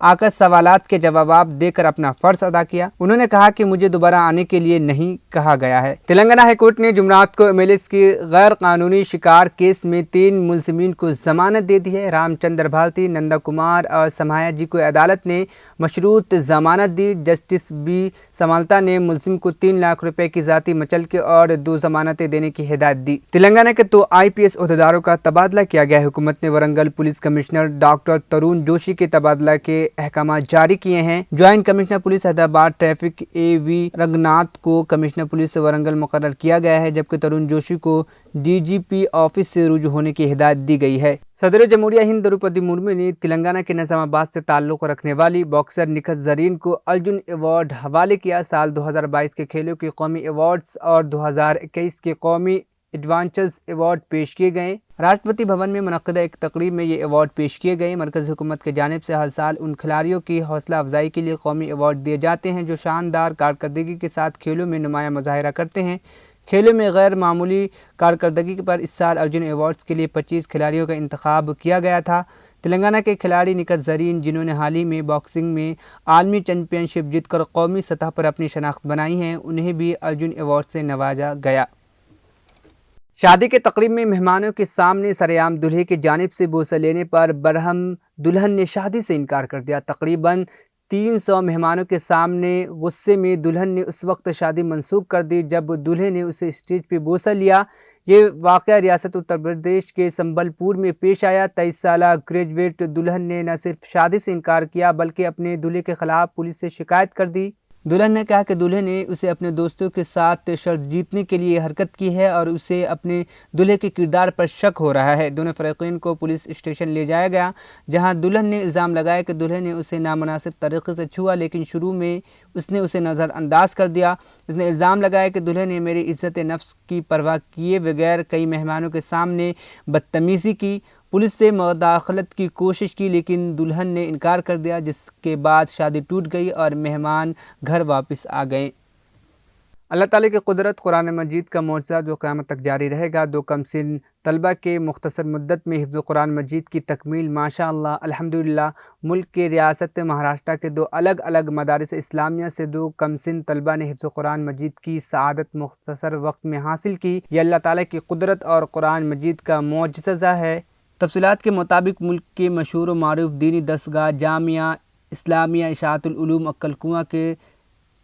آ کر سوالات کے جوابات دے کر اپنا فرض ادا کیا۔ انہوں نے کہا کہ مجھے دوبارہ آنے کے لیے نہیں کہا گیا ہے۔ تلنگانہ ہائی کورٹ نے جمعرات کو MLAs کی غیر قانونی شکار کیس میں 3 ملزمین کو ضمانت دے دی ہے۔ رام چندر بھارتی، نندا کمار اور سمایا جی کو عدالت نے مشروط ضمانت دی۔ جسٹس بی سمالتا نے ملزم کو 3 لاکھ روپے کی ذاتی مچلکے اور 2 ضمانتیں دینے کی ہدایت دی۔ تلنگانہ کے 2 IPS عہدیداروں کا تبادلہ کیا گیا ہے۔ حکومت نے ورنگل پولیس کمشنر ڈاکٹر ترون جوشی کے تبادلہ کے احکامات جاری کیے ہیں۔ Joint commissioner police Hyderabad traffic AV Ranganath کو کمشنر پولیس ورنگل مقرر کیا گیا ہے، جبکہ ترون جوشی کو DGP آفس سے رجوع ہونے کی ہدایت دی گئی ہے۔ صدر جمہوریہ ہند دروپدی مرمو نے تلنگانہ کے نظام آباد سے تعلق رکھنے والی باکسر نکھت زرین کو ارجن ایوارڈ حوالے کیا۔ سال 2022 کے کھیلوں کے قومی ایوارڈز اور 2021 کے قومی ایڈوانچرز ایوارڈ پیش کیے گئے۔ راشٹرپتی بھون میں منعقدہ ایک تقریب میں یہ ایوارڈ پیش کیے گئے۔ مرکزی حکومت کی جانب سے ہر سال ان کھلاڑیوں کی حوصلہ افزائی کے لیے قومی ایوارڈ دیے جاتے ہیں جو شاندار کارکردگی کے ساتھ کھیلوں میں نمایاں مظاہرہ کرتے ہیں۔ کھیلوں میں غیر معمولی کارکردگی پر اس سال ارجن ایوارڈز کے لیے 25 کھلاڑیوں کا انتخاب کیا گیا تھا۔ تلنگانہ کے کھلاڑی نکھت زرین، جنہوں نے حال ہی میں باکسنگ میں عالمی چیمپئن شپ جیت کر قومی سطح پر اپنی شناخت بنائی ہے، انہیں بھی ارجن ایوارڈ سے نوازا گیا۔ شادی کے تقریب میں مہمانوں کے سامنے سرعام دولہے کی جانب سے بوسہ لینے پر برہم دلہن نے شادی سے انکار کر دیا۔ تقریباً 300 مہمانوں کے سامنے غصے میں دلہن نے اس وقت شادی منسوخ کر دی جب دولہے نے اسے اسٹیج پہ بوسہ لیا۔ یہ واقعہ ریاست اتر پردیش کے سنبل پور میں پیش آیا۔ 23 سالہ گریجویٹ دلہن نے نہ صرف شادی سے انکار کیا بلکہ اپنے دولہے کے خلاف پولیس سے شکایت کر دی۔ دلہن نے کہا کہ دولہے نے اسے اپنے دوستوں کے ساتھ شرط جیتنے کے لیے حرکت کی ہے اور اسے اپنے دولہے کے کردار پر شک ہو رہا ہے۔ دونوں فریقین کو پولیس اسٹیشن لے جایا گیا، جہاں دلہن نے الزام لگایا کہ دولہے نے اسے نامناسب طریقے سے چھوا، لیکن شروع میں اس نے اسے نظر انداز کر دیا۔ اس نے الزام لگایا کہ دولہے نے میری عزت نفس کی پرواہ کیے بغیر کئی مہمانوں کے سامنے بدتمیزی کی۔ پولیس سے مداخلت کی کوشش کی لیکن دلہن نے انکار کر دیا، جس کے بعد شادی ٹوٹ گئی اور مہمان گھر واپس آ گئے۔ اللہ تعالیٰ کی قدرت، قرآن مجید کا معجزہ جو قیامت تک جاری رہے گا۔ 2 کم سن طلبہ کے مختصر مدت میں حفظ قرآن مجید کی تکمیل، ماشاء اللہ الحمدللہ۔ ملک کے ریاست مہاراشٹر کے 2 الگ الگ مدارس اسلامیہ سے 2 کم سن طلبہ نے حفظ قرآن مجید کی سعادت مختصر وقت میں حاصل کی۔ یہ اللہ تعالیٰ کی قدرت اور قرآن مجید کا معجزہ ہے۔ تفصیلات کے مطابق ملک کے مشہور و معروف دینی دستگاہ جامعہ اسلامیہ اشاعت العلوم عقل کنواں کے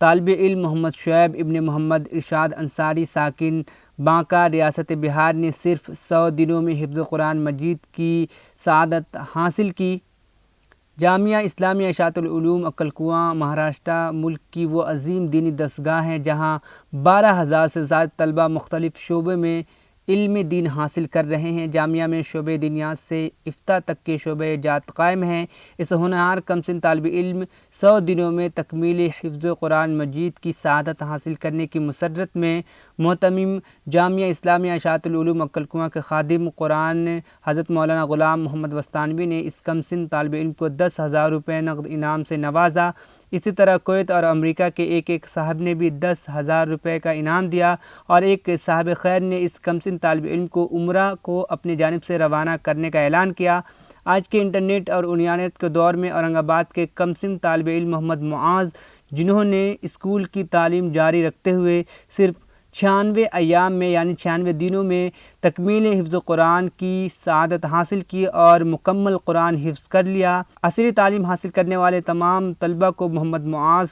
طالب علم محمد شعیب ابن محمد ارشاد انصاری ساکن بانکا ریاست بہار نے صرف 100 دنوں میں حفظ قرآن مجید کی سعادت حاصل کی۔ جامعہ اسلامیہ اشاعت العلوم عقل کنواں مہاراشٹر ملک کی وہ عظیم دینی دستگاہ ہے جہاں 12,000 سے زائد طلبہ مختلف شعبوں میں علم دین حاصل کر رہے ہیں۔ جامعہ میں شعبہ دینیات سے افتاء تک کے شعبہ جات قائم ہیں۔ اس ہونہار کم سن طالب علم 100 دنوں میں تکمیل حفظ قرآن مجید کی سعادت حاصل کرنے کی مسرت میں مہتمم جامعہ اسلامیہ اشاعت العلوم عقل کنواں کے خادم قرآن حضرت مولانا غلام محمد وستانوی نے اس کم سن طالب علم کو 10,000 روپے نقد انعام سے نوازا۔ اسی طرح کویت اور امریکہ کے ایک صاحب نے بھی 10,000 روپے کا انعام دیا اور ایک صاحب خیر نے اس کم سن طالب علم کو عمرہ کو اپنی جانب سے روانہ کرنے کا اعلان کیا۔ آج کے انٹرنیٹ اور اونیانت کے دور میں اورنگ آباد کے کم سن طالب علم محمد معاذ، جنہوں نے اسکول کی تعلیم جاری رکھتے ہوئے صرف 96 ایام میں یعنی 96 دنوں میں تکمیل حفظ قرآن کی سعادت حاصل کی اور مکمل قرآن حفظ کر لیا۔ عصری تعلیم حاصل کرنے والے تمام طلبہ کو محمد معاذ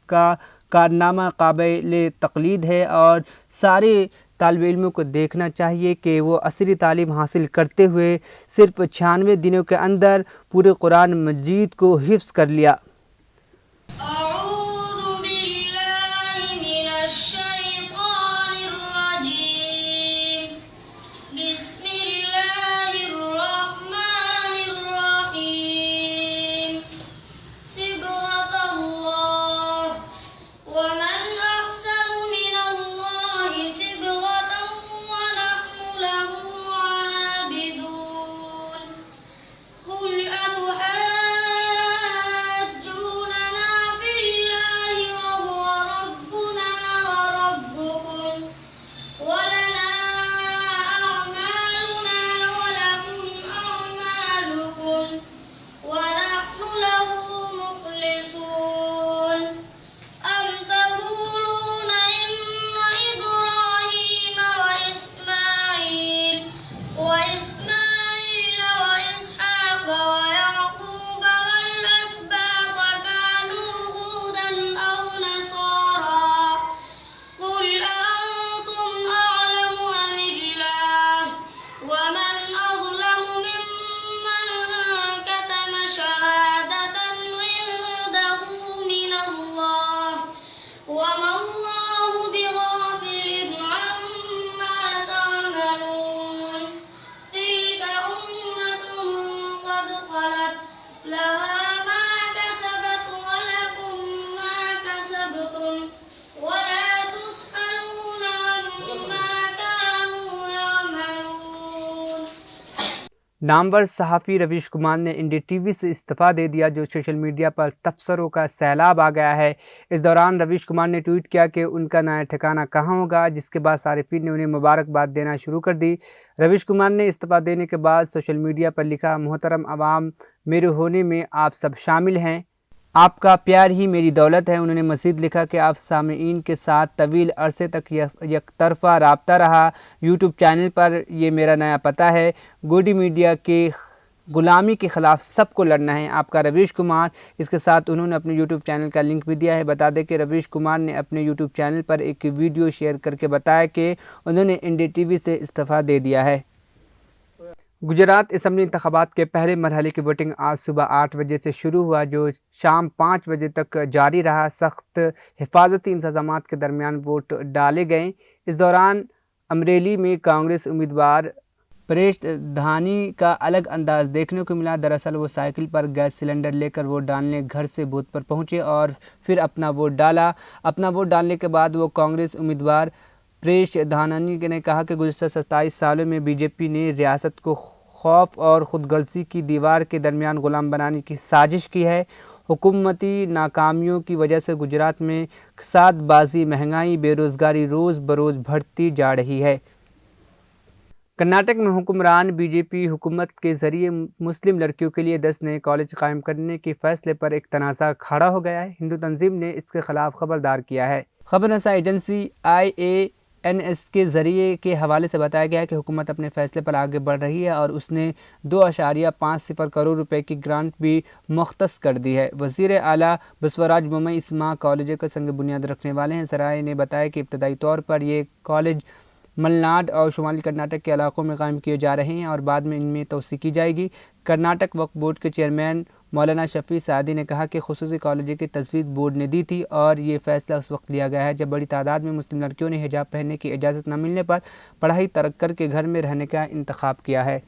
کا کارنامہ قابل تقلید ہے اور سارے طالب علموں کو دیکھنا چاہیے کہ وہ عصری تعلیم حاصل کرتے ہوئے صرف 96 دنوں کے اندر پورے قرآن مجید کو حفظ کر لیا۔ نامور صحافی رویش کمار نے انڈیا ٹی وی سے استعفیٰ دے دیا، جو سوشل میڈیا پر تبصروں کا سیلاب آ گیا ہے۔ اس دوران رویش کمار نے ٹویٹ کیا کہ ان کا نیا ٹھکانہ کہاں ہوگا، جس کے بعد صارفین نے انہیں مبارکباد دینا شروع کر دی۔ رویش کمار نے استعفیٰ دینے کے بعد سوشل میڈیا پر لکھا، محترم عوام، میرے ہونے میں آپ سب شامل ہیں، آپ کا پیار ہی میری دولت ہے۔ انہوں نے مزید لکھا کہ آپ سامعین کے ساتھ طویل عرصے تک یک طرفہ رابطہ رہا۔ یوٹیوب چینل پر یہ میرا نیا پتہ ہے۔ گوڈی میڈیا کے غلامی کے خلاف سب کو لڑنا ہے، آپ کا رویش کمار۔ اس کے ساتھ انہوں نے اپنے یوٹیوب چینل کا لنک بھی دیا ہے۔ بتا دیں کہ رویش کمار نے اپنے یوٹیوب چینل پر ایک ویڈیو شیئر کر کے بتایا کہ انہوں نے انڈیا ٹی وی سے استعفیٰ دے دیا ہے۔ گجرات اسمبلی انتخابات کے پہلے مرحلے کی ووٹنگ آج صبح 8 بجے سے شروع ہوا، جو شام 5 بجے تک جاری رہا۔ سخت حفاظتی انتظامات کے درمیان ووٹ ڈالے گئے۔ اس دوران امریلی میں کانگریس امیدوار پریش دھانی کا الگ انداز دیکھنے کو ملا۔ دراصل وہ سائیکل پر گیس سلنڈر لے کر ووٹ ڈالنے گھر سے بوتھ پر پہنچے اور پھر اپنا ووٹ ڈالا۔ اپنا ووٹ ڈالنے کے بعد وہ کانگریس امیدوار پریش دھانی نے کہا کہ گزشتہ 27 سالوں میں بی جے پی نے ریاست کو خوف اور خود غرضی کی دیوار کے درمیان غلام بنانے کی سازش کی ہے۔ حکومتی ناکامیوں کی وجہ سے گجرات میں فساد بازی، مہنگائی، بے روزگاری روز بروز بڑھتی جا رہی ہے۔ کرناٹک میں حکمران بی جے پی حکومت کے ذریعے مسلم لڑکیوں کے لیے 10 نئے کالج قائم کرنے کے فیصلے پر ایک تنازع کھڑا ہو گیا ہے۔ ہندو تنظیم نے اس کے خلاف خبردار کیا ہے۔ خبر رساں ایجنسی IANS کے ذریعے کے حوالے سے بتایا گیا ہے کہ حکومت اپنے فیصلے پر آگے بڑھ رہی ہے اور اس نے 2.50 کروڑ روپے کی گرانٹ بھی مختص کر دی ہے۔ وزیر اعلیٰ بسوراج بومئی اس ماہ کالجوں کا سنگ بنیاد رکھنے والے ہیں۔ ذرائع نے بتایا کہ ابتدائی طور پر یہ کالج ملناڈ اور شمالی کرناٹک کے علاقوں میں قائم کیے جا رہے ہیں اور بعد میں ان میں توسیع کی جائے گی۔ کرناٹک وقف بورڈ کے چیئرمین مولانا شفیع سعدی نے کہا کہ خصوصی کالجوں کی تجویز بورڈ نے دی تھی اور یہ فیصلہ اس وقت لیا گیا ہے جب بڑی تعداد میں مسلم لڑکیوں نے حجاب پہننے کی اجازت نہ ملنے پر پڑھائی ترک کر کے گھر میں رہنے کا انتخاب کیا ہے۔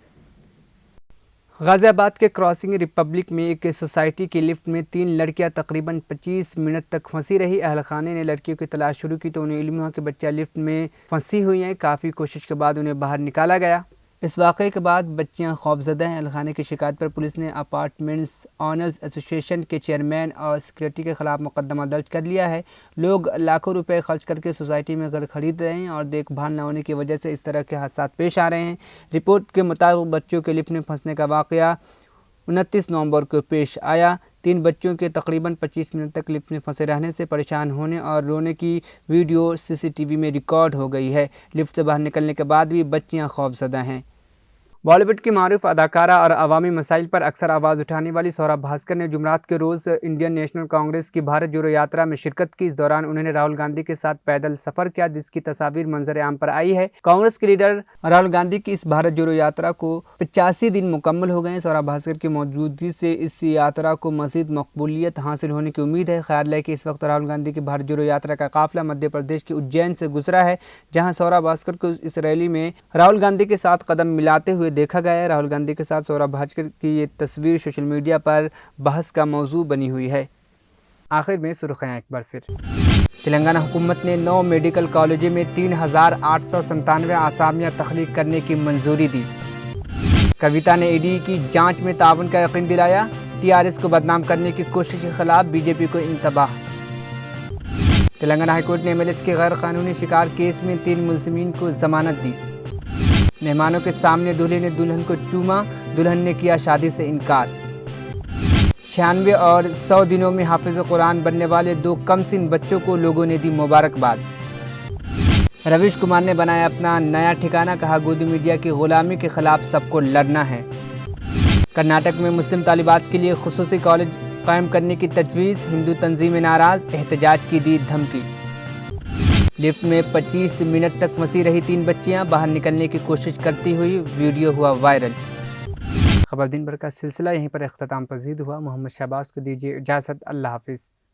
غازی آباد کے کراسنگ ریپبلک میں ایک سوسائٹی کی لفٹ میں 3 لڑکیاں تقریباً 25 منٹ تک پھنسی رہی۔ اہل خانے نے لڑکیوں کی تلاش شروع کی تو انہیں علم ہوا کہ بچیاں لفٹ میں پھنسی ہوئی ہیں۔ کافی کوشش کے بعد انہیں باہر نکالا گیا۔ اس واقعے کے بعد بچیاں خوفزدہ ہیں۔ اہل خانے کی شکایت پر پولیس نے اپارٹمنٹس آنرز ایسوسی ایشن کے چیئرمین اور سیکریٹری کے خلاف مقدمہ درج کر لیا ہے۔ لوگ لاکھوں روپے خرچ کر کے سوسائٹی میں گھر خرید رہے ہیں اور دیکھ بھال نہ ہونے کی وجہ سے اس طرح کے حادثات پیش آ رہے ہیں۔ رپورٹ کے مطابق بچوں کے لفٹ میں پھنسنے کا واقعہ 29 نومبر کو پیش آیا۔ 3 بچوں کے تقریباً 25 منٹ تک لفٹ میں پھنسے رہنے سے پریشان ہونے اور رونے کی ویڈیو CCTV میں ریکارڈ ہو گئی ہے۔ لفٹ سے باہر نکلنے کے بعد بھی بچیاں خوفزدہ ہیں۔ بالی ووڈ کی معروف اداکارہ اور عوامی مسائل پر اکثر آواز اٹھانے والی سورا بھاسکر نے جمعرات کے روز انڈین نیشنل کانگریس کی بھارت جوڑو یاترا میں شرکت کی۔ اس دوران انہوں نے راہل گاندھی کے ساتھ پیدل سفر کیا، جس کی تصاویر منظر عام پر آئی ہے۔ کانگریس کے لیڈر راہل گاندھی کی اس بھارت جوڑو یاترا کو 85 دن مکمل ہو گئے ہیں۔ سورا بھاسکر کی موجودگی سے اس یاترا کو مزید مقبولیت حاصل ہونے کی امید ہے۔ خیال ہے کہ اس وقت راہل گاندھی کی بھارت جوڑو یاترا کا قافلہ مدھیہ پردیش کے اجین سے گزرا ہے، جہاں سورا بھاسکر کو اس ریلی میں راہل گاندھی کے ساتھ قدم ملاتے ہوئے دیکھا گیا ہے۔ راہل گاندھی کے ساتھ سورا بھاسکر کی یہ تصویر سوشل میڈیا پر بحث کا موضوع بنی ہوئی ہے۔ آخر میں سرخیاں ایک بار پھر۔ تلنگانہ حکومت نے 9 میڈیکل کالجوں میں 3897 آسامیاں تخلیق کرنے کی منظوری دی۔ کویتا نے ED کی جانچ میں تعاون کا یقین دلایا۔ TRS کو بدنام کرنے کی کوشش کے خلاف BJP کو انتباہ۔ تلنگانہ ہائی کورٹ نے MLS کے غیر قانونی شکار کیس میں 3 ملزمین کو ضمانت دی۔ مہمانوں کے سامنے دولہے نے دلہن کو چوما، دلہن نے کیا شادی سے انکار۔ 96 اور 100 دنوں میں حافظ قرآن بننے والے 2 کم سن بچوں کو لوگوں نے دی مبارکباد۔ رویش کمار نے بنایا اپنا نیا ٹھکانہ، کہا گودی میڈیا کی غلامی کے خلاف سب کو لڑنا ہے۔ کرناٹک میں مسلم طالبات کے لیے خصوصی کالج قائم کرنے کی تجویز، ہندو تنظیمیں ناراض، احتجاج کی دی دھمکی۔ لفٹ میں 25 منٹ تک پھنسی رہی 3 بچیاں، باہر نکلنے کی کوشش کرتی ہوئی ویڈیو ہوا وائرل۔ خبر دن بھر کا سلسلہ یہیں پر اختتام پذیر ہوا۔ محمد شہباز کو دیجیے اجازت۔ اللہ حافظ۔